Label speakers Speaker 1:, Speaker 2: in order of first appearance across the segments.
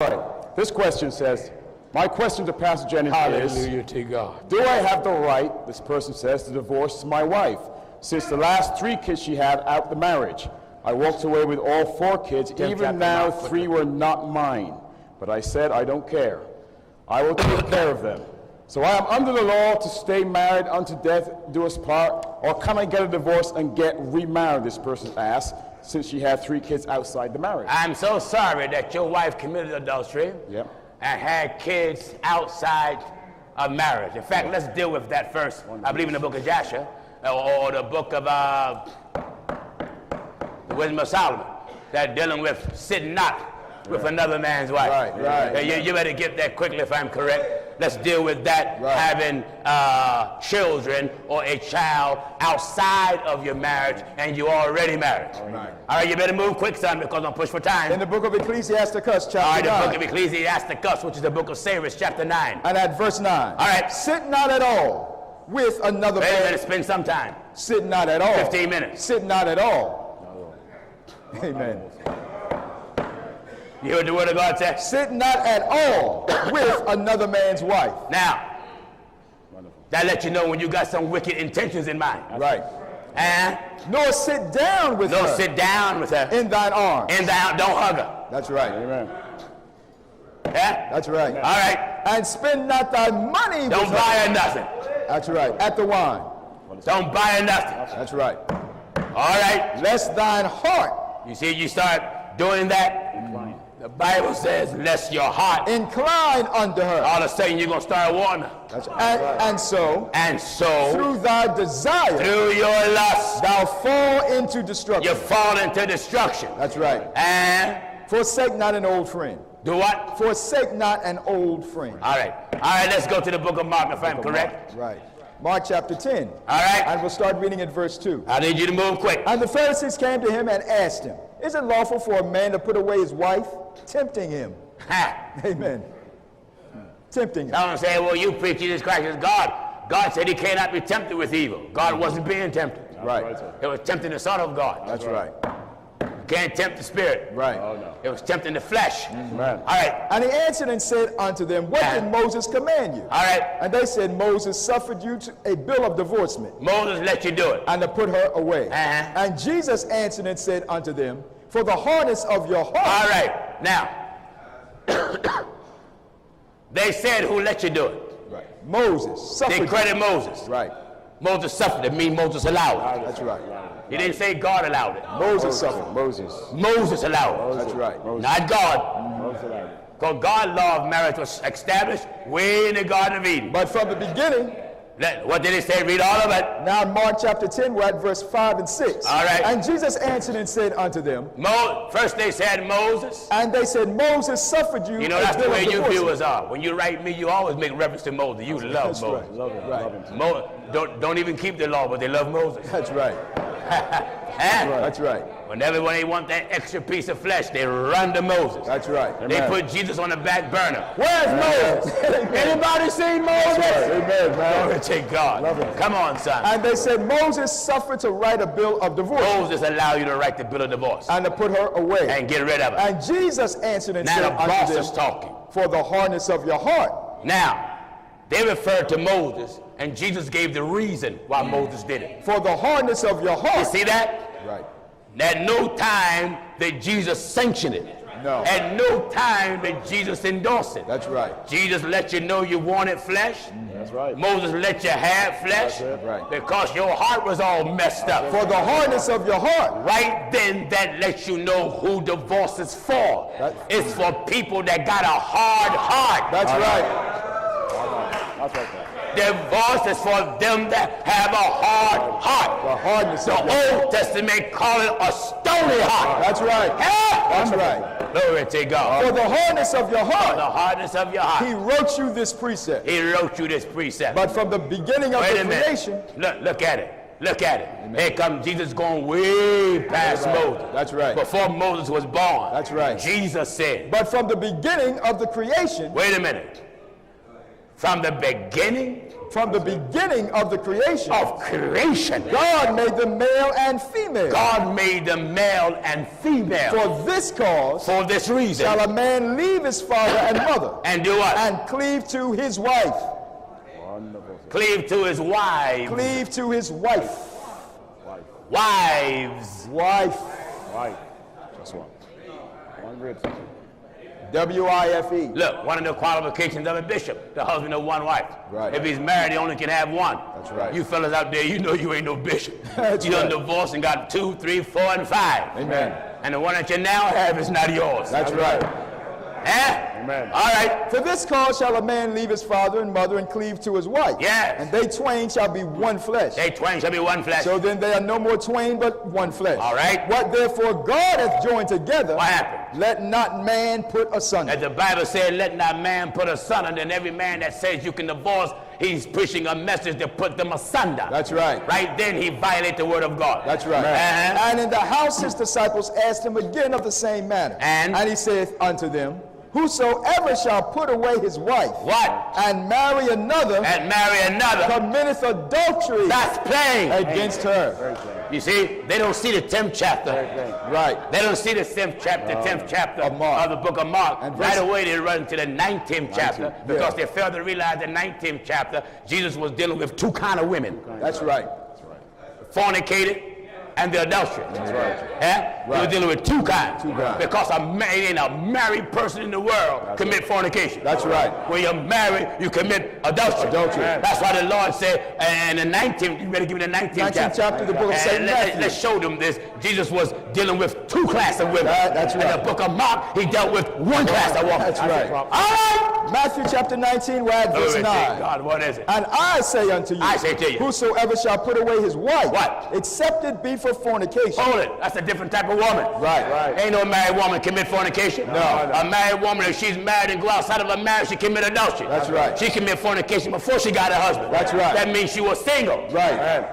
Speaker 1: right. This question says, my question to Pastor Jennings is,
Speaker 2: Hallelujah to God.
Speaker 1: do I have the right, this person says, to divorce my wife, since the last 3 kids she had out the marriage? I walked away with all 4 kids, even now 3 were not mine. But I said, I don't care. I will take care of them. So I am under the law to stay married unto death do us part, or can I get a divorce and get remarried, this person asked, since she had 3 kids outside the marriage?
Speaker 2: I'm so sorry that your wife committed adultery and had kids outside of marriage. In fact, let's deal with that first. I believe in the book of Joshua, or the book of the Wisdom of Solomon, that dealing with sitting not with another man's wife.
Speaker 1: Right.
Speaker 2: You better get that quickly if I'm correct. Let's deal with that, having children or a child outside of your marriage and you're already married. All right, you better move quick, son, because I'm pushed for time.
Speaker 3: In the book of Ecclesiasticus, chapter 9.
Speaker 2: All right, the book of Ecclesiasticus, which is the book of Sirach, chapter 9.
Speaker 3: And at verse 9.
Speaker 2: All right.
Speaker 3: Sit not at all with another man.
Speaker 2: Wait a minute, spend some time.
Speaker 3: Sit not at all.
Speaker 2: 15 minutes.
Speaker 3: Sit not at all. Amen.
Speaker 2: You heard the word of God say?
Speaker 3: Sit not at all with another man's wife.
Speaker 2: Now, that lets you know when you got some wicked intentions in mind.
Speaker 3: Right.
Speaker 2: And
Speaker 3: nor sit down with her.
Speaker 2: Nor sit down with her.
Speaker 3: In thine arms.
Speaker 2: In thine, don't hug her.
Speaker 3: That's right.
Speaker 1: Amen.
Speaker 2: Yeah?
Speaker 3: That's right.
Speaker 2: All right.
Speaker 3: And spend not thy money.
Speaker 2: Don't buy her nothing.
Speaker 3: That's right. At the wine.
Speaker 2: Don't buy her nothing.
Speaker 3: That's right.
Speaker 2: All right.
Speaker 3: Lest thine heart.
Speaker 2: You see, you start doing that. The Bible says, lest your heart
Speaker 3: incline unto her.
Speaker 2: All of a sudden, you're going to start wanting her.
Speaker 3: That's right. And so,
Speaker 2: through
Speaker 3: thy desire,
Speaker 2: through your lust,
Speaker 3: thou fall into destruction.
Speaker 2: You fall into destruction.
Speaker 3: That's right.
Speaker 2: And
Speaker 3: forsake not an old friend.
Speaker 2: Do what?
Speaker 3: Forsake not an old friend.
Speaker 2: All right. All right, let's go to the book of Mark, if I'm correct.
Speaker 3: Right. Mark chapter 10.
Speaker 2: All right.
Speaker 3: And we'll start reading at verse 2.
Speaker 2: I need you to move quick.
Speaker 3: And the Pharisees came to him and asked him, is it lawful for a man to put away his wife? Tempting him. Amen. Tempting him.
Speaker 2: Someone say, well, you preach Jesus Christ is God. God said he cannot be tempted with evil. God wasn't being tempted.
Speaker 3: Right.
Speaker 2: It was tempting the Son of God.
Speaker 3: That's right.
Speaker 2: You can't tempt the Spirit.
Speaker 3: Right.
Speaker 1: Oh, no.
Speaker 2: It was tempting the flesh.
Speaker 1: Amen.
Speaker 2: All right.
Speaker 3: And he answered and said unto them, what did Moses command you?
Speaker 2: All right.
Speaker 3: And they said, Moses suffered you to a bill of divorcement.
Speaker 2: Moses let you do it.
Speaker 3: And to put her away.
Speaker 2: And
Speaker 3: Jesus answered and said unto them, for the hardness of your heart.
Speaker 2: All right. Now, they said, who let you do it?
Speaker 3: Right. Moses suffered.
Speaker 2: They credit Moses.
Speaker 3: Right.
Speaker 2: Moses suffered. It means Moses allowed it.
Speaker 3: That's right.
Speaker 2: He didn't say God allowed it.
Speaker 3: Moses suffered.
Speaker 2: Moses allowed it.
Speaker 3: That's right.
Speaker 2: Not God. Because God's law of marriage was established way in the Garden of Eden.
Speaker 3: But from the beginning.
Speaker 2: What did it say? Read all of it.
Speaker 3: Now in Mark chapter 10, we're at verse 5 and 6.
Speaker 2: All right.
Speaker 3: And Jesus answered and said unto them.
Speaker 2: First they said Moses.
Speaker 3: And they said, Moses suffered you.
Speaker 2: You know, that's the way you viewers are. When you write me, you always make reference to Moses. You love Moses.
Speaker 3: Right.
Speaker 2: Don't even keep the law, but they love Moses.
Speaker 3: That's right. That's right.
Speaker 2: Whenever they want that extra piece of flesh, they run to Moses.
Speaker 3: That's right.
Speaker 2: They put Jesus on the back burner.
Speaker 3: Where's Moses?
Speaker 2: Anybody seen Moses?
Speaker 3: Amen, man.
Speaker 2: Glory to God. Come on, son.
Speaker 3: And they said, Moses suffered to write a bill of divorce.
Speaker 2: Moses allowed you to write the bill of divorce.
Speaker 3: And to put her away.
Speaker 2: And get rid of her.
Speaker 3: And Jesus answered and said
Speaker 2: now the boss
Speaker 3: unto
Speaker 2: is
Speaker 3: them,
Speaker 2: talking.
Speaker 3: for the hardness of your heart.
Speaker 2: Now, they referred to Moses, and Jesus gave the reason why Moses did it.
Speaker 3: For the hardness of your heart.
Speaker 2: You see that?
Speaker 3: Right.
Speaker 2: At no time did Jesus sanction it.
Speaker 3: No.
Speaker 2: At no time did Jesus endorse it.
Speaker 3: That's right.
Speaker 2: Jesus let you know you wanted flesh.
Speaker 1: That's right.
Speaker 2: Moses let you have flesh.
Speaker 3: Right.
Speaker 2: Because your heart was all messed up.
Speaker 3: For the hardness of your heart.
Speaker 2: Right then, that lets you know who divorce is for. It's for people that got a hard heart.
Speaker 3: That's right.
Speaker 1: That's right.
Speaker 2: Divorce is for them that have a hard heart.
Speaker 3: The hardness of
Speaker 2: the Old Testament call it a stony heart.
Speaker 3: That's right.
Speaker 2: Yeah.
Speaker 3: That's right.
Speaker 2: Glory to God.
Speaker 3: For the hardness of your heart.
Speaker 2: For the hardness of your heart.
Speaker 3: He wrote you this precept.
Speaker 2: He wrote you this precept.
Speaker 3: But from the beginning of the creation.
Speaker 2: Look at it. Look at it. Amen. Here comes Jesus going way past Moses.
Speaker 3: That's right.
Speaker 2: Before Moses was born.
Speaker 3: That's right.
Speaker 2: Jesus said.
Speaker 3: But from the beginning of the creation.
Speaker 2: Wait a minute. From the beginning.
Speaker 3: From the beginning of the creation.
Speaker 2: Of creation.
Speaker 3: God made them male and female.
Speaker 2: God made them male and female.
Speaker 3: For this cause.
Speaker 2: For this reason.
Speaker 3: Shall a man leave his father and mother.
Speaker 2: And do what?
Speaker 3: And cleave to his wife.
Speaker 2: Cleave to his wife.
Speaker 3: Cleave to his wife.
Speaker 2: Wives.
Speaker 3: Wife.
Speaker 1: Wife. Just one. One rib.
Speaker 3: W-I-F-E.
Speaker 2: Look, one of the qualifications of a bishop, the husband of one wife.
Speaker 3: Right.
Speaker 2: If he's married, he only can have one.
Speaker 3: That's right.
Speaker 2: You fellas out there, you know you ain't no bishop.
Speaker 3: That's
Speaker 2: you done
Speaker 3: right.
Speaker 2: divorced and got 2, 3, 4, and 5.
Speaker 3: Amen.
Speaker 2: And the one that you now have is not yours.
Speaker 3: That's right.
Speaker 2: Eh?
Speaker 1: Amen.
Speaker 2: All right.
Speaker 3: For this cause shall a man leave his father and mother and cleave to his wife.
Speaker 2: Yes.
Speaker 3: And they twain shall be one flesh.
Speaker 2: They twain shall be one flesh.
Speaker 3: So then they are no more twain but one flesh.
Speaker 2: All right.
Speaker 3: What therefore God hath joined together,
Speaker 2: What happened?
Speaker 3: let not man put asunder.
Speaker 2: As the Bible said, let not man put asunder. And every man that says you can divorce, he's pushing a message to put them asunder.
Speaker 3: That's right.
Speaker 2: Right then he violates the word of God.
Speaker 3: That's right.
Speaker 2: Uh-huh.
Speaker 3: And in the house his disciples asked him again of the same matter.
Speaker 2: And
Speaker 3: he saith unto them, whosoever shall put away his wife
Speaker 2: what?
Speaker 3: and marry another,
Speaker 2: And marry another.
Speaker 3: committeth adultery
Speaker 2: That's plain.
Speaker 3: against her.
Speaker 1: Very plain.
Speaker 2: You see, they don't see the 10th chapter.
Speaker 1: Very plain.
Speaker 3: Right.
Speaker 2: They don't see the 10th chapter
Speaker 3: Of Mark.
Speaker 2: of the book of Mark.
Speaker 3: And
Speaker 2: Right
Speaker 3: verse-
Speaker 2: away they run to the 19th chapter because
Speaker 3: yeah.
Speaker 2: they failed to realize the 19th chapter, Jesus was dealing with two kind of women.
Speaker 3: That's right.
Speaker 2: Fornicated and the adultery.
Speaker 1: That's right.
Speaker 2: Yeah?
Speaker 3: Right.
Speaker 2: We're dealing with two kinds.
Speaker 3: Two kinds.
Speaker 2: Because ain't a married person in the world commit fornication.
Speaker 3: That's right.
Speaker 2: When you're married, you commit adultery.
Speaker 3: Adultery.
Speaker 2: That's why the Lord said, and the 19th, you better give me the 19th
Speaker 3: 19th chapter of the book of St.
Speaker 2: And
Speaker 3: Matthew.
Speaker 2: let's show them this. Jesus was dealing with two classes of women.
Speaker 3: That's
Speaker 2: In
Speaker 3: right.
Speaker 2: the book of Mark, he dealt with one class of women.
Speaker 3: That's right.
Speaker 2: All right.
Speaker 3: Matthew chapter 19, we're at verse
Speaker 2: Glory to
Speaker 3: 9.
Speaker 2: God, what is it?
Speaker 3: And I say unto you,
Speaker 2: I say to you.
Speaker 3: whosoever shall put away his wife,
Speaker 2: What?
Speaker 3: except it be for fornication.
Speaker 2: Hold it. That's a different type of woman.
Speaker 3: Right.
Speaker 1: Right.
Speaker 2: Ain't no married woman commit fornication.
Speaker 3: No.
Speaker 2: A married woman, if she's married and go outside of a marriage, she commit adultery.
Speaker 3: That's right.
Speaker 2: She commit fornication before she got a husband.
Speaker 3: That's right.
Speaker 2: That means she was single.
Speaker 3: Right.
Speaker 1: Amen.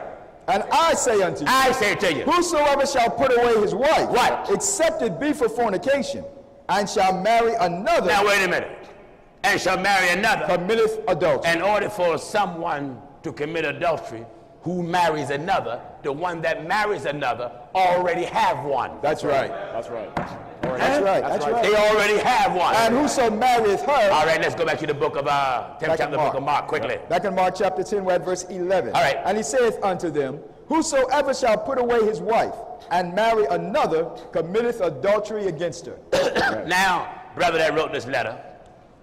Speaker 3: And I say unto you,
Speaker 2: I say to you.
Speaker 3: whosoever shall put away his wife,
Speaker 2: What?
Speaker 3: except it be for fornication, and shall marry another,
Speaker 2: Now wait a minute. And shall marry another.
Speaker 3: committeth adultery.
Speaker 2: In order for someone to commit adultery who marries another, the one that marries another already have one.
Speaker 3: That's right.
Speaker 1: That's right.
Speaker 3: That's right. That's right.
Speaker 2: They already have one.
Speaker 3: And whoso marrieth her,
Speaker 2: All right, let's go back to the book of 10th chapter, the book of Mark, quickly.
Speaker 3: back in Mark chapter 10, we're at verse 11.
Speaker 2: All right.
Speaker 3: And he saith unto them, whosoever shall put away his wife and marry another, committeth adultery against her.
Speaker 2: Now, brother that wrote this letter,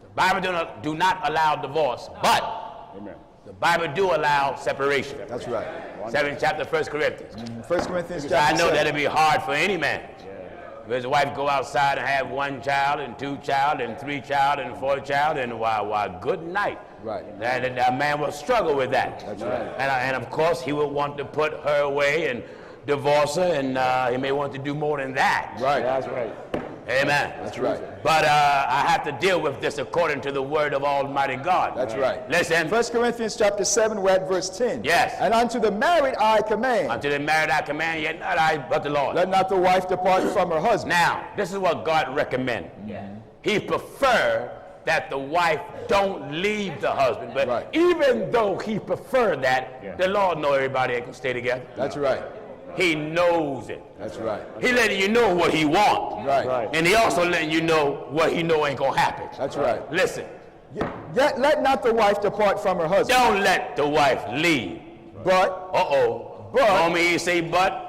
Speaker 2: the Bible do not allow divorce, but
Speaker 1: Amen.
Speaker 2: the Bible do allow separation.
Speaker 3: That's right.
Speaker 2: 7th chapter, 1 Corinthians.
Speaker 3: 1 Corinthians
Speaker 2: I
Speaker 3: chapter
Speaker 2: know
Speaker 3: 7.
Speaker 2: that'd be hard for any man. If his wife go outside and have 1 child and 2 child and 3 child and 4 child and why good night.
Speaker 3: Right.
Speaker 2: That man will struggle with that.
Speaker 3: That's right.
Speaker 2: And of course he will want to put her away and divorce her, and he may want to do more than that.
Speaker 3: Right.
Speaker 1: That's right.
Speaker 2: Amen.
Speaker 3: That's right.
Speaker 2: But I have to deal with this according to the word of Almighty God.
Speaker 3: That's right.
Speaker 2: Listen.
Speaker 3: 1 Corinthians chapter 7, we're at verse 10.
Speaker 2: Yes.
Speaker 3: And unto the married I command,
Speaker 2: Unto the married I command, yet not I, but the Lord.
Speaker 3: let not the wife depart from her husband.
Speaker 2: Now, this is what God recommends. He prefer that the wife don't leave the husband. But
Speaker 3: Right.
Speaker 2: even though he preferred that, the Lord know everybody ain't gonna stay together.
Speaker 3: That's right.
Speaker 2: He knows it.
Speaker 3: That's right.
Speaker 2: He letting you know what he wants.
Speaker 3: Right.
Speaker 1: Right.
Speaker 2: And he also letting you know what he know ain't gonna happen.
Speaker 3: That's right.
Speaker 2: Listen,
Speaker 3: Yet let not the wife depart from her husband.
Speaker 2: don't let the wife leave.
Speaker 3: But,
Speaker 2: But, homie, he say but.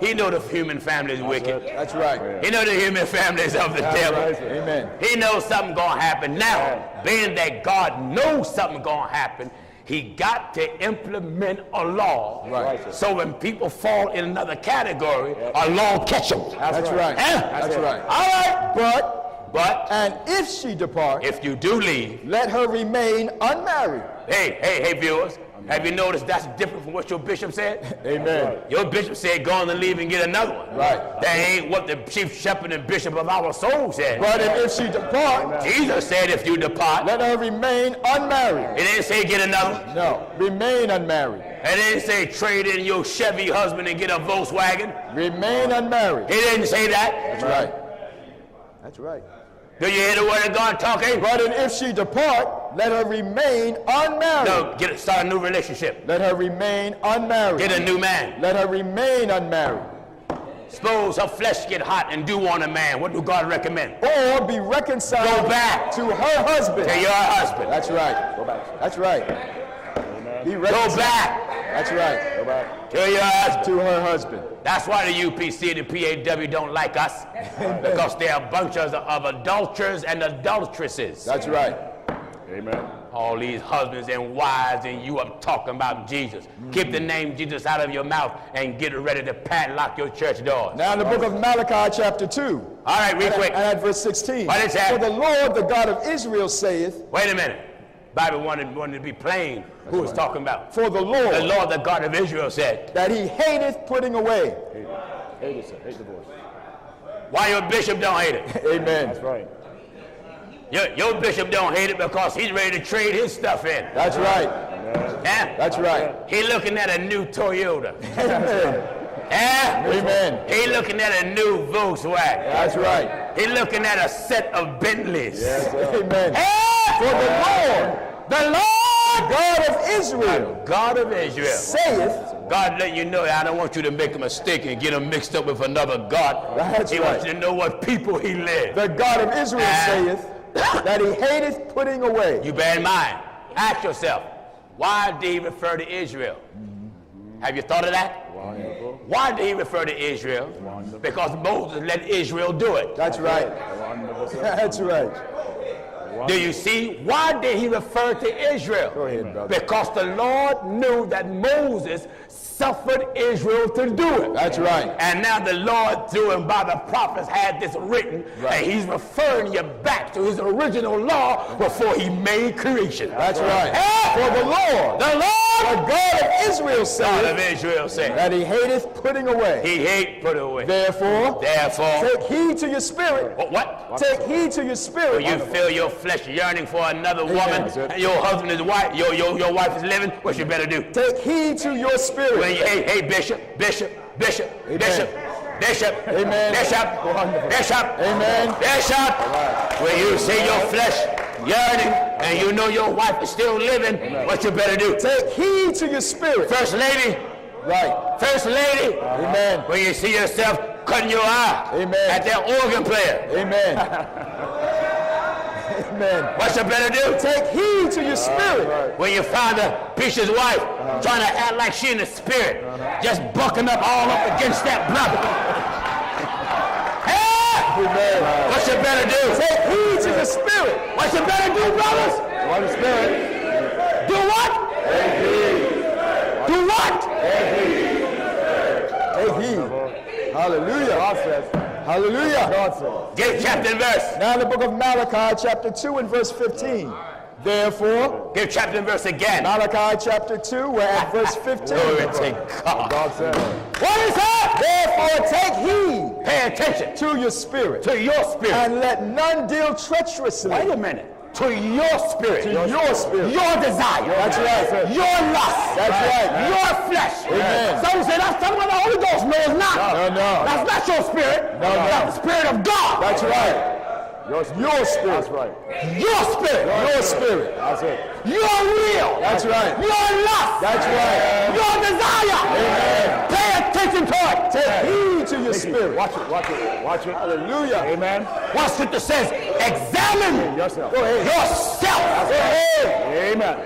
Speaker 2: He know the human family is wicked.
Speaker 3: that's right.
Speaker 2: He know the human family is of the devil.
Speaker 3: Amen.
Speaker 2: He knows something gonna happen. Now, being that God knows something gonna happen, he got to implement a law.
Speaker 3: Right.
Speaker 2: So when people fall in another category, a law catch them.
Speaker 3: That's right.
Speaker 2: Huh?
Speaker 3: That's right.
Speaker 2: All right.
Speaker 3: But,
Speaker 2: But
Speaker 3: and if she depart,
Speaker 2: if you do leave,
Speaker 3: let her remain unmarried.
Speaker 2: hey, viewers, have you noticed that's different from what your bishop said?
Speaker 3: Amen.
Speaker 2: Your bishop said go on and leave and get another one.
Speaker 3: Right.
Speaker 2: That ain't what the chief shepherd and bishop of our soul said.
Speaker 3: But if she depart,
Speaker 2: Jesus said if you depart,
Speaker 3: let her remain unmarried.
Speaker 2: it didn't say get another one.
Speaker 3: No, remain unmarried.
Speaker 2: It didn't say trade in your Chevy husband and get a Volkswagen.
Speaker 3: Remain unmarried.
Speaker 2: It didn't say that.
Speaker 3: That's right. That's right.
Speaker 2: Do you hear the word of God talking?
Speaker 3: But if she depart, Let her remain unmarried.
Speaker 2: No, start a new relationship.
Speaker 3: Let her remain unmarried.
Speaker 2: Get a new man.
Speaker 3: Let her remain unmarried.
Speaker 2: Suppose her flesh get hot and do want a man. What do God recommend?
Speaker 3: Or be reconciled
Speaker 2: Go back
Speaker 3: to her husband.
Speaker 2: to your husband.
Speaker 3: That's right. Go back. That's right. Be
Speaker 2: Go
Speaker 3: reconciled.
Speaker 2: back
Speaker 3: That's right. Go back.
Speaker 2: to your husband.
Speaker 3: To her husband.
Speaker 2: That's why the UPC and the PAW don't like us. Because they're a bunch of adulterers and adulteresses.
Speaker 3: That's right.
Speaker 1: Amen.
Speaker 2: All these husbands and wives, and you up talking about Jesus. Keep the name Jesus out of your mouth and get ready to padlock your church doors.
Speaker 3: Now in the book of Malachi chapter 2.
Speaker 2: All right, real quick.
Speaker 3: And at verse 16.
Speaker 2: What is that?
Speaker 3: For the Lord, the God of Israel, saith.
Speaker 2: Wait a minute. Bible wanted to be plain. Who was talking about?
Speaker 3: For the Lord,
Speaker 2: the God of Israel said.
Speaker 3: that he hateth putting away.
Speaker 1: Hate it, sir. Hate divorce.
Speaker 2: Why your bishop don't hate it?
Speaker 3: Amen.
Speaker 1: That's right.
Speaker 2: Your bishop don't hate it because he's ready to trade his stuff in.
Speaker 3: That's right.
Speaker 2: Yeah?
Speaker 3: That's right.
Speaker 2: He looking at a new Toyota.
Speaker 3: Amen.
Speaker 2: Yeah?
Speaker 3: Amen.
Speaker 2: He looking at a new Volkswagen.
Speaker 3: That's right.
Speaker 2: He looking at a set of Bentleys.
Speaker 3: Amen.
Speaker 2: Yeah?
Speaker 3: For the Lord, God of Israel,
Speaker 2: God of Israel.
Speaker 3: saith.
Speaker 2: God letting you know, I don't want you to make a mistake and get him mixed up with another God.
Speaker 3: That's
Speaker 2: He
Speaker 3: right.
Speaker 2: wants you to know what people he led.
Speaker 3: The God of Israel saith that he hateth putting away.
Speaker 2: You bear in mind, ask yourself, why did he refer to Israel? Have you thought of that?
Speaker 1: Wonderful.
Speaker 2: Why did he refer to Israel? Because Moses let Israel do it.
Speaker 3: That's right.
Speaker 1: Wonderful, sir.
Speaker 3: That's right.
Speaker 2: Do you see? Why did he refer to Israel?
Speaker 3: Go ahead, brother.
Speaker 2: Because the Lord knew that Moses suffered Israel to do it.
Speaker 3: That's right.
Speaker 2: And now the Lord, through him by the prophets, had this written,
Speaker 3: Right.
Speaker 2: and he's referring you back to his original law before he made creation.
Speaker 3: That's right.
Speaker 2: Hey!
Speaker 3: For the Lord,
Speaker 2: The Lord,
Speaker 3: the God of Israel
Speaker 2: God of
Speaker 3: saith
Speaker 2: Israel said,
Speaker 3: that he hateth putting away.
Speaker 2: he hate put away.
Speaker 3: Therefore,
Speaker 2: Therefore,
Speaker 3: take heed to your spirit.
Speaker 2: what?
Speaker 3: Take heed to your spirit.
Speaker 2: When you feel your flesh yearning for another woman,
Speaker 3: That's it.
Speaker 2: and your husband is wife, your wife is living, what you better do?
Speaker 3: Take heed to your spirit.
Speaker 2: When you, hey, bishop,
Speaker 3: Amen.
Speaker 2: bishop,
Speaker 3: Amen.
Speaker 2: bishop,
Speaker 3: Amen.
Speaker 2: bishop. When you see your flesh yearning and you know your wife is still living, what you better do?
Speaker 3: Take heed to your spirit.
Speaker 2: First lady,
Speaker 3: Right.
Speaker 2: first lady,
Speaker 3: Amen.
Speaker 2: when you see yourself cutting your eye
Speaker 3: Amen.
Speaker 2: at that organ player,
Speaker 3: Amen. Amen.
Speaker 2: what you better do?
Speaker 3: Take heed to your spirit.
Speaker 2: When you find a preacher's wife trying to act like she in the spirit, just bucking up all up against that brother. Hey!
Speaker 3: Amen.
Speaker 2: What you better do?
Speaker 3: Take heed to your spirit.
Speaker 2: What you better do, brothers?
Speaker 3: What is spirit?
Speaker 2: Do what? Do what?
Speaker 3: Take heed. Hallelujah. God says. Hallelujah. God says.
Speaker 2: Give chapter and verse.
Speaker 3: Now in the book of Malachi, chapter 2 and verse 15. Therefore,
Speaker 2: Give chapter and verse again.
Speaker 3: Malachi chapter 2, we're at verse 15.
Speaker 2: Glory to God.
Speaker 3: God said,
Speaker 2: What is that?
Speaker 3: therefore take heed
Speaker 2: Pay attention
Speaker 3: to your spirit,
Speaker 2: to your spirit.
Speaker 3: and let none deal treacherously.
Speaker 2: Wait a minute. To your spirit.
Speaker 3: To your spirit.
Speaker 2: Your desire.
Speaker 3: That's right, sir.
Speaker 2: Your lust.
Speaker 3: That's right.
Speaker 2: Your flesh.
Speaker 3: Amen.
Speaker 2: Some say that's something the Holy Ghost. No, it's not.
Speaker 3: No.
Speaker 2: That's not your spirit.
Speaker 3: No.
Speaker 2: That's the spirit of God.
Speaker 3: That's right. Your spirit. That's right.
Speaker 2: Your spirit.
Speaker 3: Your spirit. That's it.
Speaker 2: Your will.
Speaker 3: That's right.
Speaker 2: Your lust.
Speaker 3: That's right.
Speaker 2: Your desire.
Speaker 3: Amen.
Speaker 2: Pay attention to it.
Speaker 3: Take heed to your spirit.
Speaker 1: Watch it.
Speaker 3: Hallelujah.
Speaker 1: Amen.
Speaker 2: What scripture says, examine
Speaker 1: Yourself.
Speaker 2: yourself.
Speaker 1: Amen.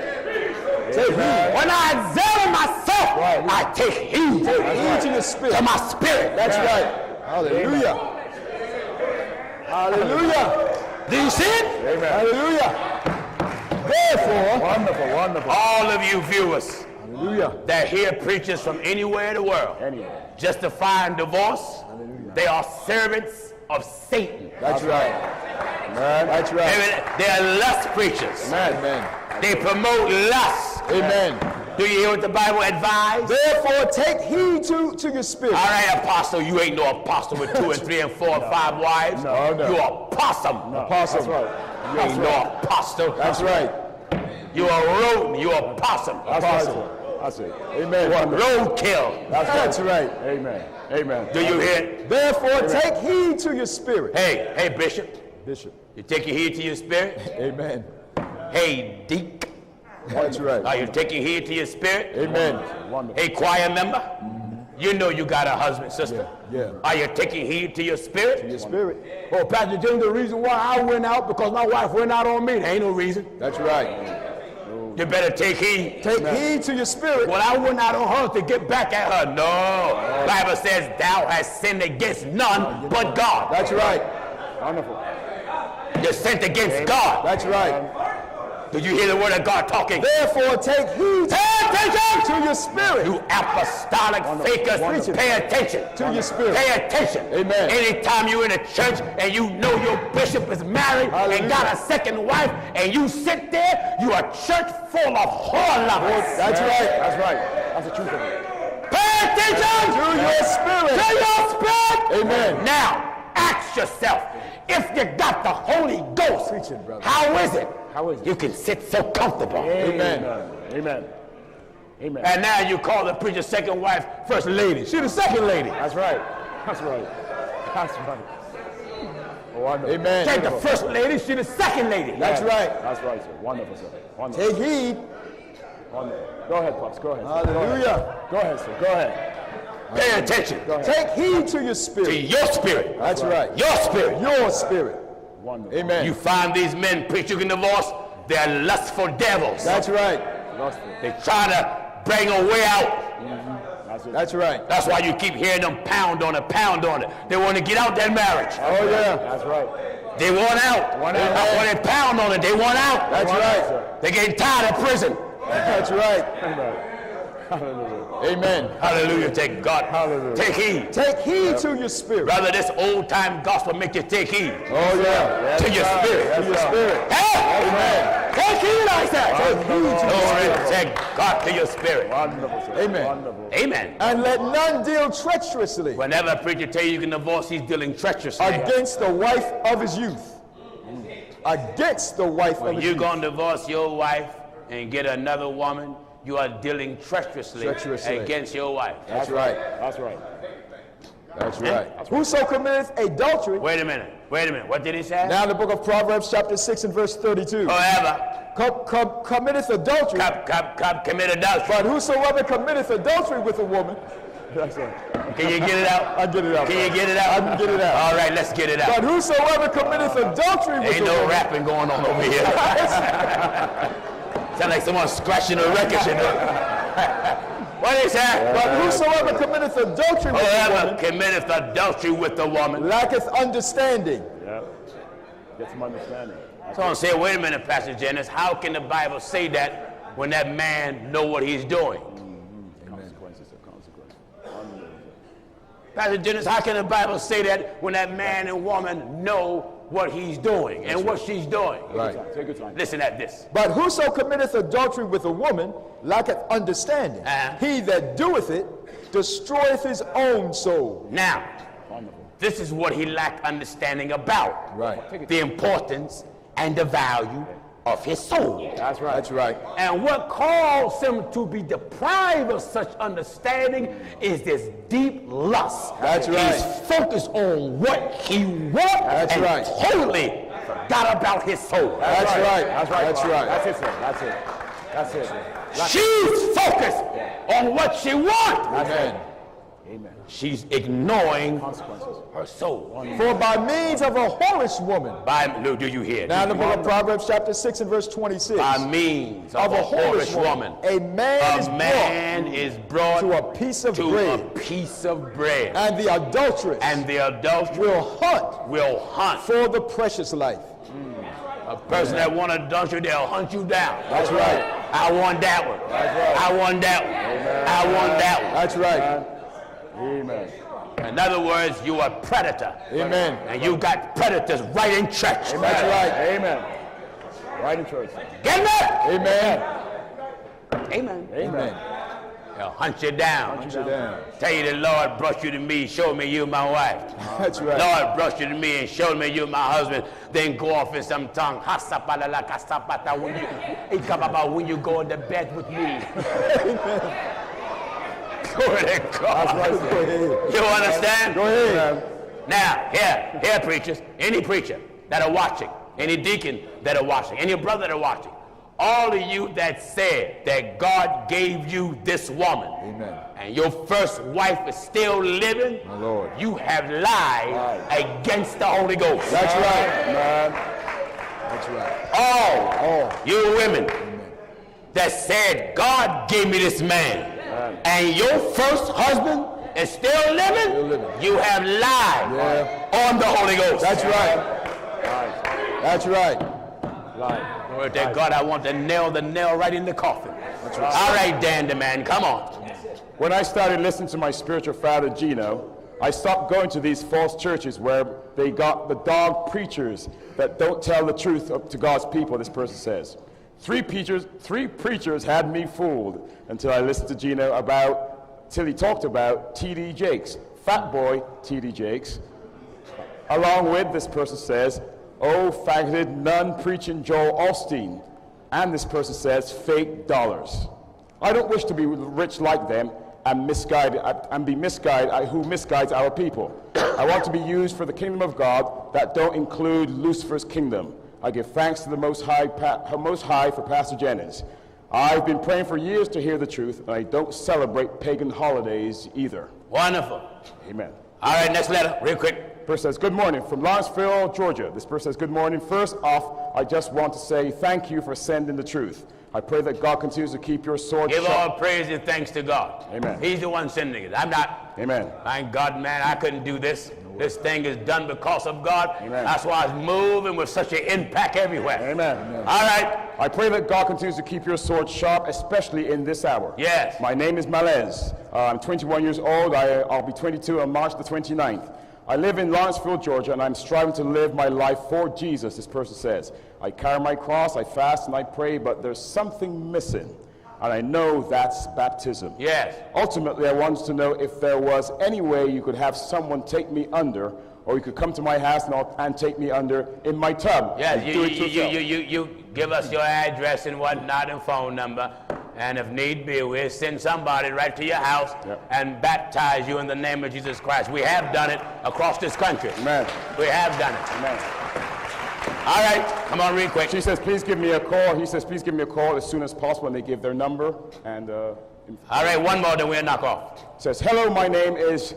Speaker 3: Take heed.
Speaker 2: When I examine myself, I take heed
Speaker 3: Take heed to your spirit.
Speaker 2: to my spirit.
Speaker 3: That's right. Hallelujah. Hallelujah.
Speaker 2: Do you see it?
Speaker 1: Amen.
Speaker 3: Hallelujah. Therefore,
Speaker 1: Wonderful.
Speaker 2: All of you viewers
Speaker 3: hallelujah.
Speaker 2: that hear preachers from anywhere in the world
Speaker 1: Anyway.
Speaker 2: justifying divorce, they are servants of Satan.
Speaker 3: That's right. Man, that's right.
Speaker 2: They are lust preachers.
Speaker 3: Amen.
Speaker 2: They promote lust.
Speaker 3: Amen.
Speaker 2: Do you hear what the Bible advises?
Speaker 3: Therefore, take heed to your spirit.
Speaker 2: All right, apostle, you ain't no apostle with 2 and 3 and 4 and 5 wives.
Speaker 3: No.
Speaker 2: You're a possum.
Speaker 3: Apostle.
Speaker 2: You ain't no apostle.
Speaker 3: That's right.
Speaker 2: You're a rodent. You're a possum.
Speaker 3: Apostle.
Speaker 1: That's it.
Speaker 3: Amen.
Speaker 2: Roadkill.
Speaker 3: That's right.
Speaker 1: Amen.
Speaker 2: Do you hear it?
Speaker 3: Therefore, take heed to your spirit.
Speaker 2: Hey, bishop.
Speaker 3: Bishop.
Speaker 2: You take your heed to your spirit?
Speaker 3: Amen.
Speaker 2: Hey, Deke.
Speaker 3: That's right.
Speaker 2: Are you taking heed to your spirit?
Speaker 3: Amen.
Speaker 1: Wonderful.
Speaker 2: Hey, choir member. You know you got a husband, sister.
Speaker 3: Yeah.
Speaker 2: Are you taking heed to your spirit?
Speaker 3: Your spirit.
Speaker 4: Oh, Pastor Jim, the reason why I went out because my wife went out on me. There ain't no reason.
Speaker 3: That's right.
Speaker 2: You better take heed.
Speaker 3: Take heed to your spirit.
Speaker 2: Well, I went out on her to get back at her. No. Bible says thou hast sinned against none but God.
Speaker 3: That's right.
Speaker 1: Wonderful.
Speaker 2: You sinned against God.
Speaker 3: That's right.
Speaker 2: Did you hear the word of God talking?
Speaker 3: Therefore, take heed
Speaker 2: Pay attention
Speaker 3: to your spirit.
Speaker 2: You apostolic fakers,
Speaker 3: Wonderful.
Speaker 2: pay attention
Speaker 3: To your spirit.
Speaker 2: Pay attention.
Speaker 3: Amen.
Speaker 2: Anytime you're in a church and you know your bishop is married
Speaker 3: Hallelujah.
Speaker 2: and got a second wife and you sit there, you are a church full of whore lovers.
Speaker 3: That's right.
Speaker 1: That's right. That's the truth of it.
Speaker 2: Pay attention
Speaker 3: To your spirit.
Speaker 2: to your spirit.
Speaker 3: Amen.
Speaker 2: Now, ask yourself, if you got the Holy Ghost,
Speaker 3: Preach it, brother.
Speaker 2: how is it?
Speaker 1: How is it?
Speaker 2: You can sit so comfortable.
Speaker 3: Amen.
Speaker 1: Amen. Amen.
Speaker 2: And now you call the preacher's second wife first lady. She the second lady.
Speaker 1: That's right. That's right. That's right. Wonderful.
Speaker 3: Amen.
Speaker 2: Take the first lady, she the second lady.
Speaker 3: That's right.
Speaker 1: That's right, sir. Wonderful, sir. Wonderful.
Speaker 3: Take heed.
Speaker 1: Wonderful. Go ahead, Pops. Go ahead. Sir.
Speaker 3: Hallelujah.
Speaker 1: Go ahead, sir. Go ahead.
Speaker 2: Pay attention
Speaker 3: Take heed to your
Speaker 2: to
Speaker 3: spirit.
Speaker 2: your spirit.
Speaker 3: That's right.
Speaker 2: Your spirit.
Speaker 3: Your spirit.
Speaker 1: Wonderful.
Speaker 3: Amen.
Speaker 2: You find these men preach you can divorce, they're lustful devils.
Speaker 3: That's right.
Speaker 1: Lustful.
Speaker 2: They try to bring a way out.
Speaker 1: That's it.
Speaker 3: That's right.
Speaker 2: That's why you keep hearing them pound on it, pound on it. They want to get out that marriage.
Speaker 3: Oh, yeah.
Speaker 1: That's right.
Speaker 2: They want out.
Speaker 1: Want out.
Speaker 2: Not when they pound on it, they want out.
Speaker 3: That's right.
Speaker 2: They getting tired of prison.
Speaker 3: That's right.
Speaker 1: Hallelujah.
Speaker 3: Amen.
Speaker 2: Hallelujah. Take God.
Speaker 1: Hallelujah.
Speaker 2: Take heed.
Speaker 3: Take heed to your spirit.
Speaker 2: Brother, this old time gospel make you take heed
Speaker 3: Oh, yeah.
Speaker 2: to your spirit.
Speaker 3: To your spirit.
Speaker 2: Hey!
Speaker 3: Amen.
Speaker 2: Take heed, I said.
Speaker 3: Take heed to your
Speaker 2: Glory
Speaker 3: spirit.
Speaker 2: to God to your spirit.
Speaker 1: Wonderful, sir.
Speaker 3: Amen.
Speaker 1: Wonderful.
Speaker 2: Amen.
Speaker 3: And let none deal treacherously
Speaker 2: Whenever a preacher tell you you can divorce, he's dealing treacherously.
Speaker 3: against the wife of his youth. Against the wife of
Speaker 2: When
Speaker 3: his
Speaker 2: you're
Speaker 3: youth.
Speaker 2: going to divorce your wife and get another woman, you are dealing treacherously against your wife.
Speaker 3: That's right.
Speaker 1: That's right.
Speaker 3: That's right. Whoso committeth adultery.
Speaker 2: Wait a minute. What did he say?
Speaker 3: Now in the book of Proverbs chapter 6 and verse 32.
Speaker 2: Whoever
Speaker 3: Committeth adultery.
Speaker 2: commit adultery.
Speaker 3: But whosoever committeth adultery with a woman.
Speaker 1: That's right.
Speaker 2: Can you get it out?
Speaker 3: I get it out.
Speaker 2: Can you get it out?
Speaker 3: I can get it out.
Speaker 2: All right, let's get it out.
Speaker 3: But whosoever committeth adultery with
Speaker 2: Ain't
Speaker 3: a
Speaker 2: no
Speaker 3: woman.
Speaker 2: rapping going on over here. Sound like someone scratching a record, you know. What is that?
Speaker 3: But whosoever committeth adultery with a
Speaker 2: Whoever
Speaker 3: woman
Speaker 2: committeth adultery with a woman.
Speaker 3: lacketh understanding.
Speaker 1: Yeah. Get some understanding.
Speaker 2: So I'm saying, wait a minute, Pastor Jennings, how can the Bible say that when that man know what he's doing?
Speaker 1: Consequences are consequences.
Speaker 2: Pastor Jennings, how can the Bible say that when that man and woman know what he's doing and what she's doing?
Speaker 3: Right.
Speaker 1: Take your time.
Speaker 2: Listen at this.
Speaker 3: But whoso committeth adultery with a woman lacketh understanding. He that doeth it destroyeth his own soul.
Speaker 2: Now,
Speaker 1: Wonderful.
Speaker 2: this is what he lacked understanding about.
Speaker 3: Right.
Speaker 2: The importance and the value of his soul.
Speaker 1: That's right.
Speaker 3: That's right.
Speaker 2: And what caused him to be deprived of such understanding is this deep lust.
Speaker 3: That's right.
Speaker 2: He's focused on what he wants
Speaker 3: That's
Speaker 2: and
Speaker 3: right.
Speaker 2: totally forgot about his soul.
Speaker 3: That's right.
Speaker 1: That's right.
Speaker 3: That's right.
Speaker 1: That's it, sir. That's it. That's it.
Speaker 2: She's focused on what she wants.
Speaker 3: Amen.
Speaker 1: Amen.
Speaker 2: She's ignoring
Speaker 1: Consequences.
Speaker 2: her soul.
Speaker 3: For by means of a whorish woman.
Speaker 2: No, do you hear?
Speaker 3: Now in the book of Proverbs chapter 6 and verse 26.
Speaker 2: By means
Speaker 3: of a whorish woman. A man is brought
Speaker 2: to
Speaker 3: a piece of
Speaker 2: to
Speaker 3: bread.
Speaker 2: a piece of bread.
Speaker 3: And the adulteress
Speaker 2: And the adulterer
Speaker 3: will hunt
Speaker 2: for
Speaker 3: for the precious life.
Speaker 2: a person that want adultery, they'll hunt you down.
Speaker 3: That's right.
Speaker 2: I want that one.
Speaker 1: That's right.
Speaker 2: I want that one. I want that one.
Speaker 3: That's right.
Speaker 1: Amen.
Speaker 2: In other words, you are a predator.
Speaker 3: Amen.
Speaker 2: And you got predators right in church.
Speaker 3: That's right.
Speaker 1: Amen. Right in church.
Speaker 2: Get that?
Speaker 3: Amen.
Speaker 2: Amen.
Speaker 3: Amen.
Speaker 2: They'll hunt you down.
Speaker 3: Hunt you down.
Speaker 2: Tell you the Lord brought you to me, showed me you my wife.
Speaker 3: That's right.
Speaker 2: Lord brought you to me and showed me you my husband. Then go off in some tongue. When you go into bed with me. Glory to God.
Speaker 3: That's right. Go ahead.
Speaker 2: You understand?
Speaker 3: Go ahead.
Speaker 2: Now, here preachers, any preacher that are watching, any deacon that are watching, any brother that are watching, all of you that said that God gave you this woman,
Speaker 3: Amen.
Speaker 2: and your first wife is still living,
Speaker 3: My Lord.
Speaker 2: you have lied against the Holy Ghost.
Speaker 3: That's right, man. That's right.
Speaker 2: All you women that said God gave me this man, and your first husband is still living, you have lied on the Holy Ghost.
Speaker 3: That's right. That's right.
Speaker 2: Word to God, I want to nail the nail right in the coffin.
Speaker 3: That's right.
Speaker 2: All right, Dan the man, come on.
Speaker 1: When I started listening to my spiritual father, Gino, I stopped going to these false churches where they got the dog preachers that don't tell the truth to God's people, this person says. Three preachers had me fooled until I listened to Gino till he talked about T.D. Jakes, Fat Boy T.D. Jakes, along with, this person says, faggoted, nun-preaching Joel Osteen, and this person says, fake dollars. I don't wish to be rich like them and be misguided, who misguides our people. I want to be used for the kingdom of God that don't include Lucifer's kingdom. I give thanks to the Most High for Pastor Jennings. I've been praying for years to hear the truth, and I don't celebrate pagan holidays either.
Speaker 2: Wonderful.
Speaker 1: Amen.
Speaker 2: All right, next letter, real quick.
Speaker 1: Person says, good morning from Lawrenceville, Georgia. This person says, good morning. First off, I just want to say thank you for sending the truth. I pray that God continues to keep your sword
Speaker 2: Give
Speaker 1: sharp.
Speaker 2: all praise and thanks to God.
Speaker 1: Amen.
Speaker 2: He's the one sending it. I'm not.
Speaker 1: Amen.
Speaker 2: Thank God, man, I couldn't do this. This thing is done because of God.
Speaker 1: Amen.
Speaker 2: That's why it's moving with such an impact everywhere.
Speaker 1: Amen.
Speaker 2: All right.
Speaker 1: I pray that God continues to keep your sword sharp, especially in this hour.
Speaker 2: Yes.
Speaker 1: My name is Malez. I'm 21 years old. I'll be 22 on March the 29th. I live in Lawrenceville, Georgia, and I'm striving to live my life for Jesus, this person says. I carry my cross, I fast, and I pray, but there's something missing. And I know that's baptism.
Speaker 2: Yes.
Speaker 1: Ultimately, I wanted to know if there was any way you could have someone take me under, or you could come to my house and take me under in my tub.
Speaker 2: Yes,
Speaker 1: You
Speaker 2: you give us your address and whatnot and phone number, and if need be, we'll send somebody right to your house and baptize you in the name of Jesus Christ. We have done it across this country.
Speaker 1: Amen.
Speaker 2: We have done it.
Speaker 1: Amen.
Speaker 2: All right, come on real quick.
Speaker 1: She says, please give me a call. He says, please give me a call as soon as possible, and they give their number. And
Speaker 2: all right, one more, then we'll knock off.
Speaker 1: Says, hello, my name is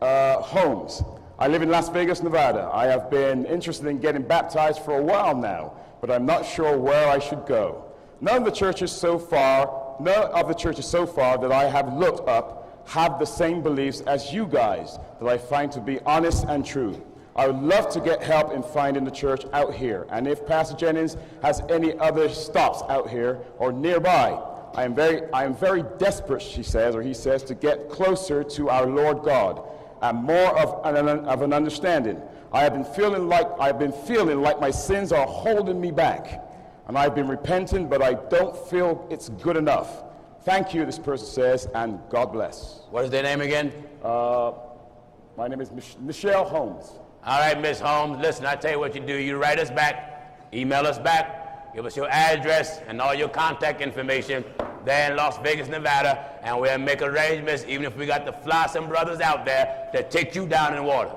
Speaker 1: Holmes. I live in Las Vegas, Nevada. I have been interested in getting baptized for a while now, but I'm not sure where I should go. None of the churches so far that I have looked up have the same beliefs as you guys that I find to be honest and true. I would love to get help in finding the church out here, and if Pastor Jennings has any other stops out here or nearby. I am very desperate, she says, or he says, to get closer to our Lord God and more of an understanding. I've been feeling like my sins are holding me back, and I've been repenting, but I don't feel it's good enough. Thank you, this person says, and God bless.
Speaker 2: What is their name again?
Speaker 1: My name is Michelle Holmes.
Speaker 2: All right, Miss Holmes, listen, I tell you what you do. You write us back, email us back, give us your address and all your contact information there in Las Vegas, Nevada, and we'll make arrangements, even if we got to fly some brothers out there to take you down in water.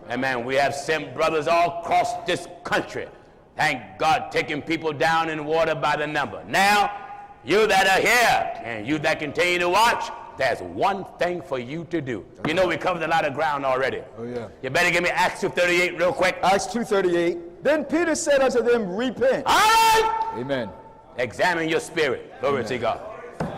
Speaker 2: Amen. We have sent brothers all across this country. Thank God, taking people down in water by the number. Now, you that are here and you that continue to watch, there's one thing for you to do. You know we covered a lot of ground already.
Speaker 3: Oh, yeah.
Speaker 2: You better give me Acts 2:38 real quick.
Speaker 3: Acts 2:38. Then Peter said unto them, repent.
Speaker 2: All right.
Speaker 3: Amen.
Speaker 2: Examine your spirit. Glory to God.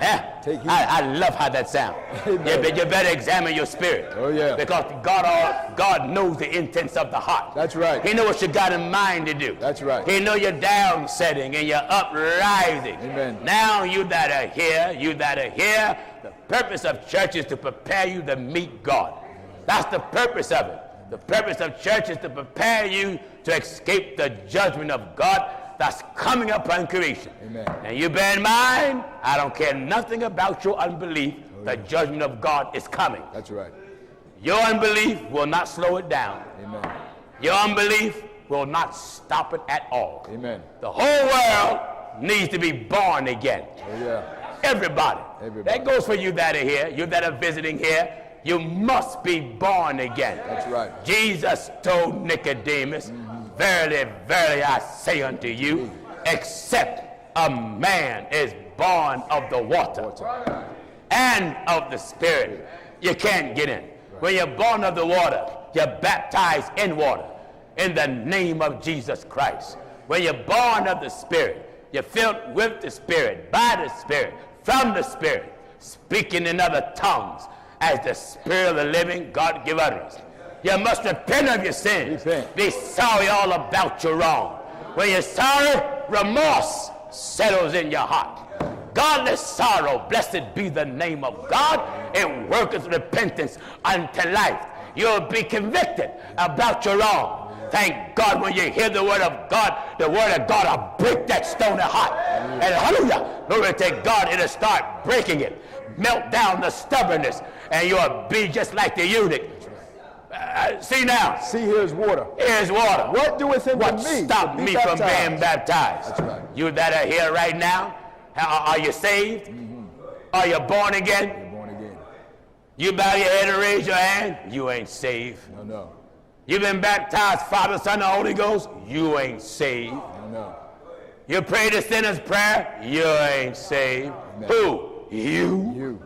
Speaker 2: Yeah.
Speaker 3: Take heed.
Speaker 2: I love how that sounds. You better examine your spirit.
Speaker 3: Oh, yeah.
Speaker 2: Because God knows the intents of the heart.
Speaker 3: That's right.
Speaker 2: He knows what you got in mind to do.
Speaker 3: That's right.
Speaker 2: He knows you're down setting and you're uprising.
Speaker 3: Amen.
Speaker 2: Now you that are here, the purpose of church is to prepare you to meet God. That's the purpose of it. The purpose of church is to prepare you to escape the judgment of God that's coming upon creation.
Speaker 3: Amen.
Speaker 2: And you bear in mind, I don't care nothing about your unbelief. The judgment of God is coming.
Speaker 3: That's right.
Speaker 2: Your unbelief will not slow it down.
Speaker 3: Amen.
Speaker 2: Your unbelief will not stop it at all.
Speaker 3: Amen.
Speaker 2: The whole world needs to be born again.
Speaker 3: Oh, yeah.
Speaker 2: Everybody.
Speaker 3: Everybody.
Speaker 2: That goes for you that are here, you that are visiting here. You must be born again.
Speaker 3: That's right.
Speaker 2: Jesus told Nicodemus, verily, verily, I say unto you, except a man is born of the water and of the Spirit, you can't get in. When you're born of the water, you're baptized in water in the name of Jesus Christ. When you're born of the Spirit, you're filled with the Spirit, by the Spirit, from the Spirit, speaking in other tongues as the Spirit of the living God give utterance. You must repent of your sins. Be sorry all about your wrong. When you're sorry, remorse settles in your heart. Godless sorrow, blessed be the name of God, and worketh repentance unto life. You'll be convicted about your wrong. Thank God when you hear the word of God will break that stony heart. And hallelujah, glory to God, it'll start breaking it. Melt down the stubbornness, and you'll be just like the eunuch. See now.
Speaker 3: See, here's water.
Speaker 2: Here's water.
Speaker 3: What doeth him
Speaker 2: What
Speaker 3: to me?
Speaker 2: stopped me from being baptized?
Speaker 3: That's right.
Speaker 2: You that are here right now, are you saved? Are you born again?
Speaker 3: You're born again.
Speaker 2: You bow your head and raise your hand. You ain't saved.
Speaker 3: No, no.
Speaker 2: You've been baptized, Father, Son, and Holy Ghost. You ain't saved.
Speaker 3: No, no.
Speaker 2: You pray the sinner's prayer. You ain't saved.
Speaker 3: Amen.
Speaker 2: Who? You.
Speaker 3: You.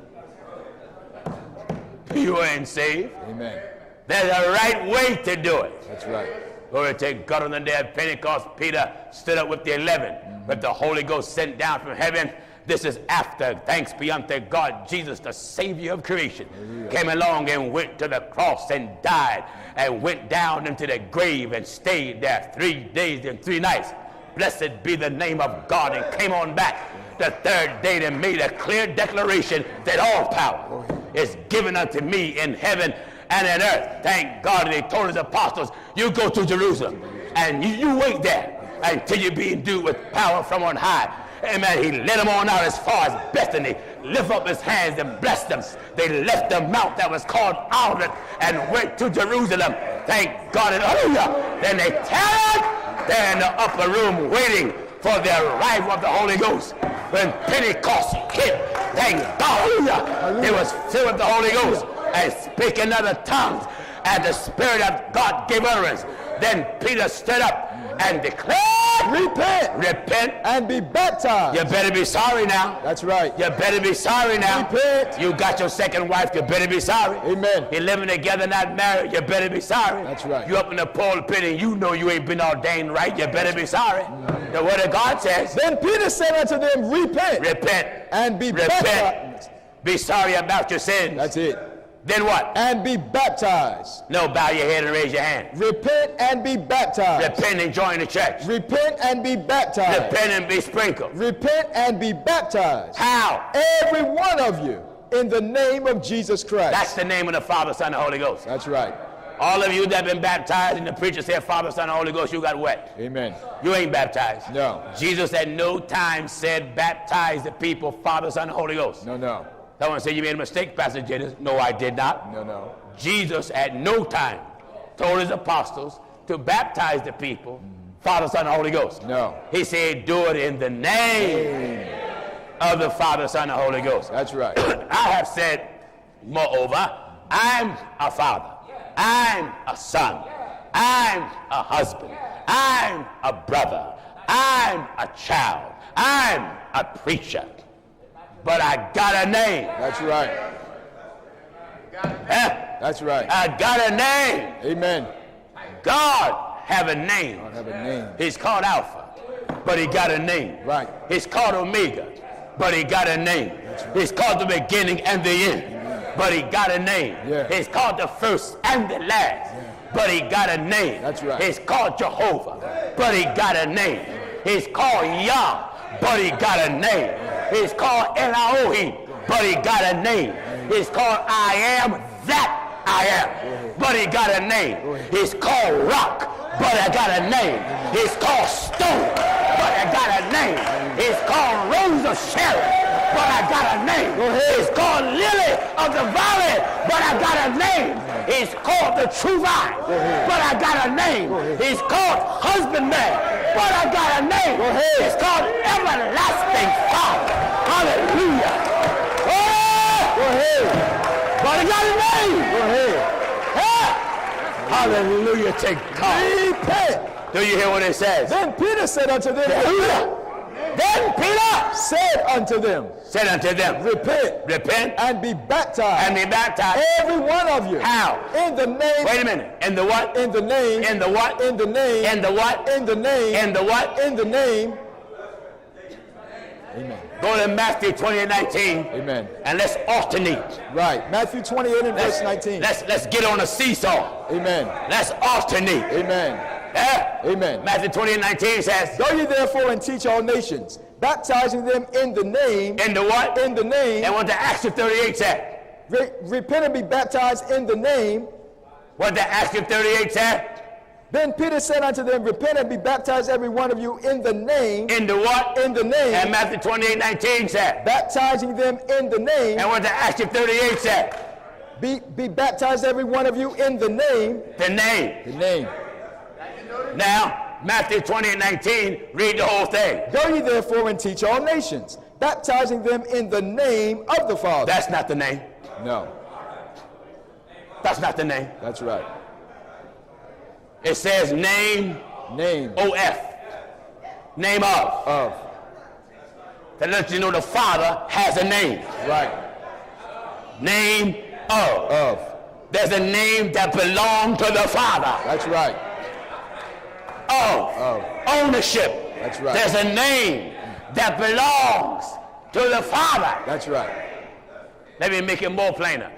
Speaker 2: You ain't saved.
Speaker 3: Amen.
Speaker 2: There's a right way to do it.
Speaker 3: That's right.
Speaker 2: Glory to God. On the day of Pentecost, Peter stood up with the 11, but the Holy Ghost sent down from heaven. This is after, thanks be unto God, Jesus, the Savior of creation, came along and went to the cross and died and went down into the grave and stayed there 3 days and 3 nights. Blessed be the name of God, and came on back the third day and made a clear declaration that all power is given unto me in heaven and in earth. Thank God. And he told his apostles, you go to Jerusalem and you wait there until you be endued with power from on high. Amen. He led them on out as far as Bethany, lift up his hands and bless them. They left the mount that was called Olivet and went to Jerusalem. Thank God. And hallelujah. Then they tarried there in the upper room waiting for the arrival of the Holy Ghost. When Pentecost hit, thank God, hallelujah, it was filled with the Holy Ghost and speaking other tongues, and the Spirit of God gave utterance. Then Peter stood up and declared, repent,
Speaker 3: and be baptized.
Speaker 2: You better be sorry now.
Speaker 3: That's right.
Speaker 2: You better be sorry now.
Speaker 3: Repent.
Speaker 2: You got your second wife, you better be sorry.
Speaker 3: Amen.
Speaker 2: You're living together, not married, you better be sorry.
Speaker 3: That's right.
Speaker 2: You up in the pulpit and you know you ain't been ordained right, you better be sorry. The word of God says,
Speaker 3: Then Peter said unto them, repent,
Speaker 2: and be baptized. Be sorry about your sins.
Speaker 3: That's it.
Speaker 2: Then what?
Speaker 3: And be baptized.
Speaker 2: No, bow your head and raise your hand.
Speaker 3: Repent and be baptized.
Speaker 2: Repent and join the church.
Speaker 3: Repent and be baptized.
Speaker 2: Repent and be sprinkled.
Speaker 3: Repent and be baptized.
Speaker 2: How?
Speaker 3: Every one of you, in the name of Jesus Christ.
Speaker 2: That's the name of the Father, Son, and Holy Ghost.
Speaker 3: That's right.
Speaker 2: All of you that have been baptized and the preacher said Father, Son, and Holy Ghost, you got wet.
Speaker 3: Amen.
Speaker 2: You ain't baptized.
Speaker 3: No.
Speaker 2: Jesus at no time said baptize the people, Father, Son, and Holy Ghost.
Speaker 3: No, no.
Speaker 2: Someone said you made a mistake, Pastor Jennings. No, I did not.
Speaker 3: No, no.
Speaker 2: Jesus at no time told his apostles to baptize the people, Father, Son, and Holy Ghost.
Speaker 3: No.
Speaker 2: He said do it in the name of the Father, Son, and Holy Ghost.
Speaker 3: That's right.
Speaker 2: I have said, moreover, I'm a father. I'm a son. I'm a husband. I'm a brother. I'm a child. I'm a preacher. But I got a name.
Speaker 3: That's right. That's right.
Speaker 2: I got a name.
Speaker 3: Amen.
Speaker 2: God have a name.
Speaker 3: God have a name.
Speaker 2: He's called Alpha, but he got a name.
Speaker 3: Right.
Speaker 2: He's called Omega, but he got a name.
Speaker 3: Right.
Speaker 2: He's called the beginning and the end, but he got a name.
Speaker 3: Yeah.
Speaker 2: He's called the first and the last, but he got a name.
Speaker 3: That's right.
Speaker 2: He's called Jehovah, but he got a name. He's called Yah, but he got a name. He's called Elohim, but he got a name. He's called I am that I am, but he got a name. He's called Rock, but I got a name. He's called Stone, but I got a name. He's called Rose of Sharon, but I got a name. He's called Lily of the Valley, but I got a name. He's called the True Vine, but I got a name. He's called Husbandman, but I got a name. He's called Everlasting Father. Hallelujah. Oh! Go ahead. But I got a name.
Speaker 3: Go ahead.
Speaker 2: Hallelujah to God.
Speaker 3: Repent.
Speaker 2: Do you hear what it says?
Speaker 3: Then Peter said unto them,
Speaker 2: Then Peter
Speaker 3: said unto them,
Speaker 2: repent
Speaker 3: and be baptized, every one of you.
Speaker 2: How?
Speaker 3: In the name.
Speaker 2: Wait a minute. In the what?
Speaker 3: In the name.
Speaker 2: In the what?
Speaker 3: In the name.
Speaker 2: In the what?
Speaker 3: In the name.
Speaker 2: In the what?
Speaker 3: In the name. Amen.
Speaker 2: Go to Matthew 28:19.
Speaker 3: Amen.
Speaker 2: And let's alternate.
Speaker 3: Right. Matthew 28 and verse 19.
Speaker 2: Let's get on a seesaw.
Speaker 3: Amen.
Speaker 2: Let's alternate.
Speaker 3: Amen.
Speaker 2: Yeah?
Speaker 3: Amen.
Speaker 2: Matthew 28:19 says,
Speaker 3: Go ye therefore and teach all nations, baptizing them in the name.
Speaker 2: In the what?
Speaker 3: In the name.
Speaker 2: And what the Acts 38 said.
Speaker 3: Repent and be baptized in the name.
Speaker 2: What the Acts 38 said.
Speaker 3: Then Peter said unto them, repent and be baptized every one of you in the name.
Speaker 2: In the what?
Speaker 3: In the name.
Speaker 2: And Matthew 28:19 said.
Speaker 3: Baptizing them in the name.
Speaker 2: And what the Acts 38 said.
Speaker 3: Be baptized every one of you in the name.
Speaker 2: The name.
Speaker 3: The name.
Speaker 2: Now, Matthew 28:19, read the whole thing.
Speaker 3: Go ye therefore and teach all nations, baptizing them in the name of the Father.
Speaker 2: That's not the name.
Speaker 3: No.
Speaker 2: That's not the name.
Speaker 3: That's right.
Speaker 2: It says name.
Speaker 3: Name.
Speaker 2: O-F. Name of.
Speaker 3: Of.
Speaker 2: To let you know the Father has a name.
Speaker 3: Right.
Speaker 2: Name of.
Speaker 3: Of.
Speaker 2: There's a name that belongs to the Father.
Speaker 3: That's right.
Speaker 2: Of. Ownership.
Speaker 3: That's right.
Speaker 2: There's a name that belongs to the Father.
Speaker 3: That's right.
Speaker 2: Let me make it more plainer.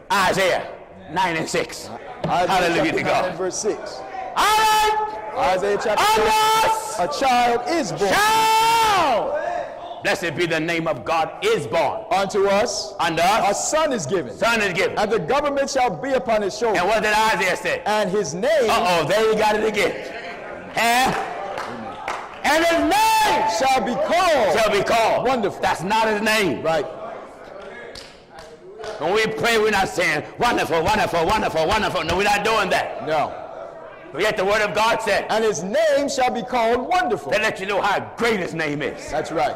Speaker 2: Isaiah 9:6.
Speaker 3: Isaiah
Speaker 2: Hallelujah to
Speaker 3: chapter 9
Speaker 2: God.
Speaker 3: and verse 6.
Speaker 2: All right.
Speaker 3: Isaiah chapter 6. A child is born.
Speaker 2: Child. Blessed be the name of God is born.
Speaker 3: Unto us.
Speaker 2: Unto
Speaker 3: A
Speaker 2: us.
Speaker 3: son is given.
Speaker 2: Son is given.
Speaker 3: And the government shall be upon his shoulder.
Speaker 2: And what did Isaiah say?
Speaker 3: And his name.
Speaker 2: Uh-oh, there you got it again. And his name
Speaker 3: shall be called.
Speaker 2: shall be called.
Speaker 3: Wonderful.
Speaker 2: That's not his name.
Speaker 3: Right.
Speaker 2: When we pray, we're not saying, wonderful, wonderful, wonderful, wonderful. No, we're not doing that.
Speaker 3: No.
Speaker 2: But yet the word of God said,
Speaker 3: And his name shall be called Wonderful.
Speaker 2: to let you know how great his name is.
Speaker 3: That's right.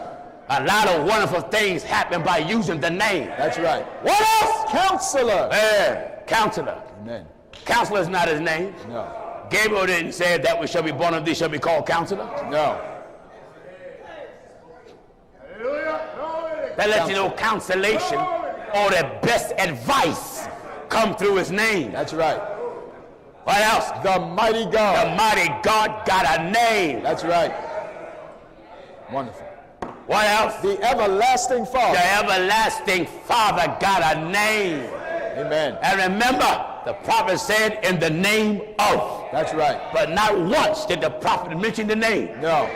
Speaker 2: A lot of wonderful things happen by using the name.
Speaker 3: That's right.
Speaker 2: What else?
Speaker 3: Counselor.
Speaker 2: Counselor.
Speaker 3: Amen.
Speaker 2: Counselor is not his name.
Speaker 3: No.
Speaker 2: Gabriel didn't say that we shall be born of thee shall be called counselor.
Speaker 3: No.
Speaker 2: That lets you know consolation or the best advice come through his name.
Speaker 3: That's right.
Speaker 2: What else?
Speaker 3: The mighty God.
Speaker 2: The mighty God got a name.
Speaker 3: That's right. Wonderful.
Speaker 2: What else?
Speaker 3: The everlasting Father.
Speaker 2: The everlasting Father got a name.
Speaker 3: Amen.
Speaker 2: And remember, the prophet said in the name of.
Speaker 3: That's right.
Speaker 2: But not once did the prophet mention the name.
Speaker 3: No.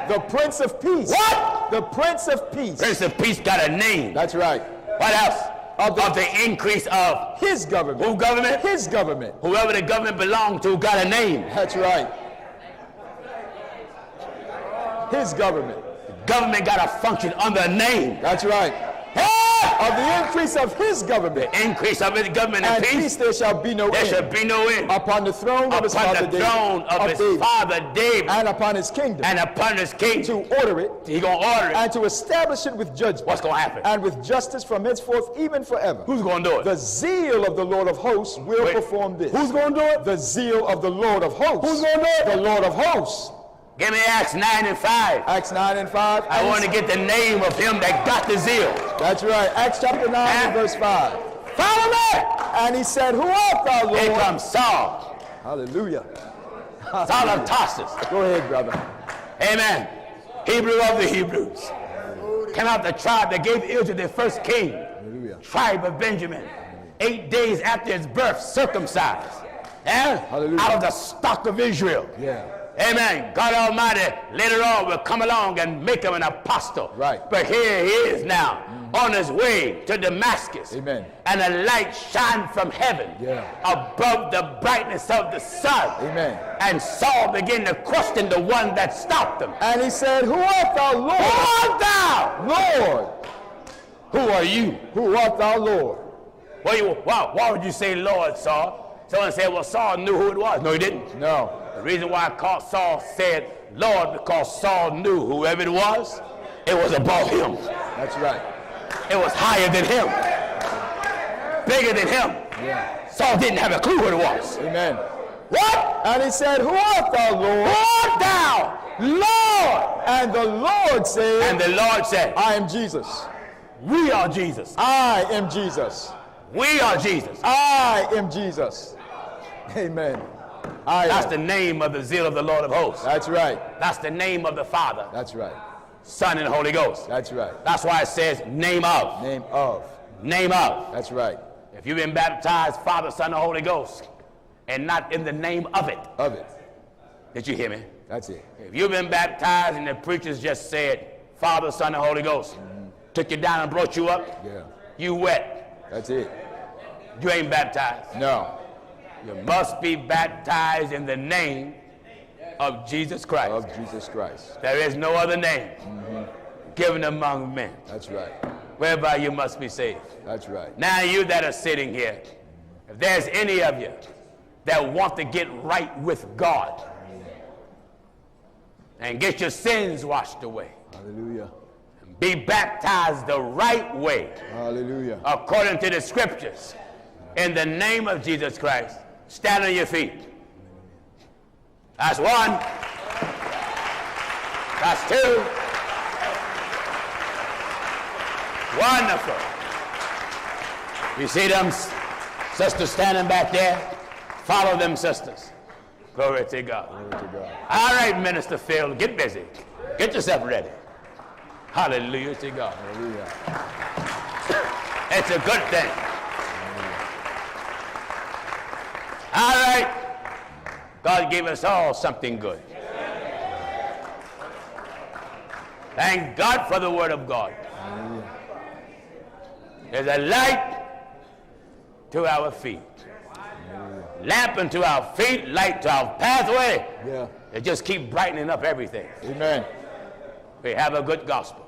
Speaker 3: The Prince of Peace.
Speaker 2: What?
Speaker 3: The Prince of Peace.
Speaker 2: Prince of Peace got a name.
Speaker 3: That's right.
Speaker 2: What else?
Speaker 3: Of
Speaker 2: the increase of
Speaker 3: his government.
Speaker 2: who government?
Speaker 3: His government.
Speaker 2: Whoever the government belonged to got a name.
Speaker 3: That's right. His government.
Speaker 2: Government got to function under a name.
Speaker 3: That's right. Of the increase of his government.
Speaker 2: The increase of his government and peace.
Speaker 3: There shall be no
Speaker 2: There
Speaker 3: end.
Speaker 2: shall be no end.
Speaker 3: Upon the throne of his father David.
Speaker 2: Upon the throne of his father David.
Speaker 3: And upon his kingdom.
Speaker 2: And upon his kingdom.
Speaker 3: To order it.
Speaker 2: He gonna order it.
Speaker 3: And to establish it with judgment.
Speaker 2: What's gonna happen?
Speaker 3: And with justice from henceforth even forever.
Speaker 2: Who's gonna do it?
Speaker 3: The zeal of the Lord of hosts will perform this.
Speaker 2: Who's gonna do it?
Speaker 3: The zeal of the Lord of hosts.
Speaker 2: Who's gonna do it?
Speaker 3: The Lord of hosts.
Speaker 2: Give me Acts 9 and 5.
Speaker 3: Acts 9 and 5.
Speaker 2: I want to get the name of him that got the zeal.
Speaker 3: That's right. Acts chapter 9 and verse 5.
Speaker 2: Follow me.
Speaker 3: And he said, Who art thou, Lord?
Speaker 2: Here comes Saul.
Speaker 3: Hallelujah.
Speaker 2: Saul of Tarsus.
Speaker 3: Go ahead, brother.
Speaker 2: Amen. Hebrew of the Hebrews. Came out the tribe that gave Israel their first king.
Speaker 3: Hallelujah.
Speaker 2: Tribe of Benjamin. 8 days after his birth, circumcised.
Speaker 3: Hallelujah.
Speaker 2: Out of the stock of Israel.
Speaker 3: Yeah.
Speaker 2: Amen. God Almighty later on will come along and make him an apostle.
Speaker 3: Right.
Speaker 2: But here he is now on his way to Damascus.
Speaker 3: Amen.
Speaker 2: And a light shined from heaven above the brightness of the sun.
Speaker 3: Amen.
Speaker 2: And Saul began to question the one that stopped him.
Speaker 3: And he said, Who art thou, Lord?
Speaker 2: Who art thou?
Speaker 3: Lord.
Speaker 2: Who are you?
Speaker 3: Who art thou, Lord?
Speaker 2: Why would you say Lord, Saul? Someone said, well, Saul knew who it was. No, he didn't.
Speaker 3: No.
Speaker 2: The reason why Saul said Lord, because Saul knew whoever it was above him.
Speaker 3: That's right.
Speaker 2: It was higher than him. Bigger than him.
Speaker 3: Yeah.
Speaker 2: Saul didn't have a clue who it was.
Speaker 3: Amen.
Speaker 2: What?
Speaker 3: And he said, Who art thou, Lord?
Speaker 2: Who art thou, Lord?
Speaker 3: And the Lord said,
Speaker 2: And the Lord said,
Speaker 3: I am Jesus.
Speaker 2: we are Jesus.
Speaker 3: I am Jesus.
Speaker 2: We are Jesus.
Speaker 3: I am Jesus. Amen.
Speaker 2: That's the name of the zeal of the Lord of hosts.
Speaker 3: That's right.
Speaker 2: That's the name of the Father,
Speaker 3: That's right.
Speaker 2: Son, and Holy Ghost.
Speaker 3: That's right.
Speaker 2: That's why it says name of.
Speaker 3: Name of.
Speaker 2: Name of.
Speaker 3: That's right.
Speaker 2: If you've been baptized, Father, Son, and Holy Ghost, and not in the name of it.
Speaker 3: Of it.
Speaker 2: Did you hear me?
Speaker 3: That's it.
Speaker 2: If you've been baptized and the preachers just said, Father, Son, and Holy Ghost, took you down and brought you up,
Speaker 3: Yeah.
Speaker 2: you wet.
Speaker 3: That's it.
Speaker 2: You ain't baptized.
Speaker 3: No.
Speaker 2: You must be baptized in the name of Jesus Christ.
Speaker 3: Of Jesus Christ.
Speaker 2: There is no other name given among men
Speaker 3: That's right.
Speaker 2: whereby you must be saved.
Speaker 3: That's right.
Speaker 2: Now you that are sitting here, if there's any of you that want to get right with God and get your sins washed away,
Speaker 3: Hallelujah.
Speaker 2: be baptized the right way
Speaker 3: Hallelujah.
Speaker 2: according to the scriptures, in the name of Jesus Christ, stand on your feet. That's one. That's two. Wonderful. You see them sisters standing back there? Follow them sisters. Glory to God.
Speaker 3: Glory to God.
Speaker 2: All right, Minister Phil, get busy. Get yourself ready. Hallelujah to God.
Speaker 3: Hallelujah.
Speaker 2: It's a good thing. All right. God gave us all something good. Thank God for the word of God. There's a light to our feet. Lamp unto our feet, light to our pathway.
Speaker 3: Yeah.
Speaker 2: It just keep brightening up everything.
Speaker 3: Amen.
Speaker 2: We have a good gospel.